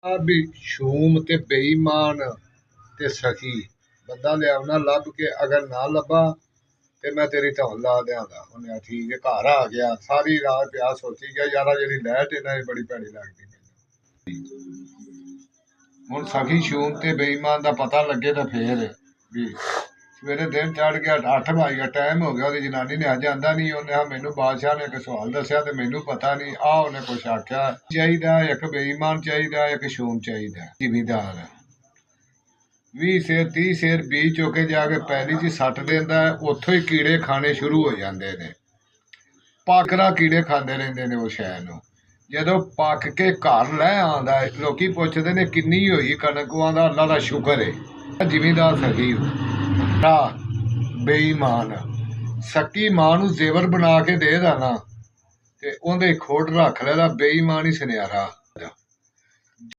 ਆ ਵੀ ਸ਼ੂਮ ਤੇ ਬੇਈਮਾਨ ਤੇ ਸਖੀ ਬੰਦਾ ਲਿਆਉਣਾ ਲੱਭ ਕੇ, ਅਗਰ ਨਾ ਲੱਭਾ ਤੇ ਮੈਂ ਤੇਰੀ ਧੌਣ ਲਾ ਦਿਆਂਗਾ। ਉਹਨੇ ਠੀਕ ਹੈ, ਘਰ ਆ ਗਿਆ। ਸਾਰੀ ਰਾਤ ਪਿਆ ਸੋਚੀ ਗਿਆ, ਯਾਰਾ ਜਿਹੜੀ ਲਾਈਟ ਇਹਨਾਂ ਦੀ ਬੜੀ ਭੈੜੀ ਲੱਗਦੀ ਮੈਨੂੰ। ਹੁਣ ਸਖੀ ਸ਼ੂਮ ਤੇ ਬੇਈਮਾਨ ਦਾ ਪਤਾ ਲੱਗੇ ਤਾਂ ਫੇਰ ਵੀ ਸਵੇਰੇ ਦਿਨ ਚੜ ਗਿਆ, 8 ਵਜ ਗਿਆ, ਟਾਈਮ ਹੋ ਗਿਆ। ਉਹਦੀ ਜਨਾਨੀ ਨੇ ਅੱਜ ਆਂਦਾ ਨਹੀਂ। ਉਹਨੇ ਮੈਨੂੰ ਬਾਦਸ਼ਾਹ ਨੇ ਇੱਕ ਸਵਾਲ ਦੱਸਿਆ ਤੇ ਮੈਨੂੰ ਪਤਾ ਨਹੀਂ। ਉਹਨੇ ਕੁਛ ਆਖਿਆ ਚਾਹੀਦਾ, ਇੱਕ ਬੇਈਮਾਨ ਚਾਹੀਦਾ, ਇੱਕ ਸ਼ੂਮ ਚਾਹੀਦਾ। ਜ਼ਿਮੀਦਾਰ 20 ਸੇਰ 30 ਸੇਰ ਬੀਜ ਚੁੱਕੇ ਜਾ ਕੇ ਪੈਲੀ 'ਚ ਸੱਟ ਦਿੰਦਾ, ਉੱਥੋਂ ਹੀ ਕੀੜੇ ਖਾਣੇ ਸ਼ੁਰੂ ਹੋ ਜਾਂਦੇ ਨੇ। ਪਾਕਰਾ ਕੀੜੇ ਖਾਂਦੇ ਰਹਿੰਦੇ ਨੇ ਉਹ ਸ਼ੈ ਨੂੰ। ਜਦੋਂ ਪੱਕ ਕੇ ਘਰ ਲੈ ਆਉਂਦਾ, ਲੋਕੀ ਪੁੱਛਦੇ ਨੇ ਕਿੰਨੀ ਹੋਈ ਕਣਕ। ਦਾ ਅੱਲਾ ਦਾ ਸ਼ੁਕਰ ਹੈ। ਜ਼ਿਮੀਦਾਰ ਸਹੀ ਬੇਈਮਾਨ ਸੱਕੀ ਮਾਂ ਨੂੰ ਜ਼ੇਵਰ ਬਣਾ ਕੇ ਦੇ ਦੇਣਾ ਤੇ ਉਹਦੇ ਖੋੜ ਰੱਖ ਲੈਦਾ। ਬੇਈਮਾਨ ਹੀ ਸੁਨਿਆਰਾ।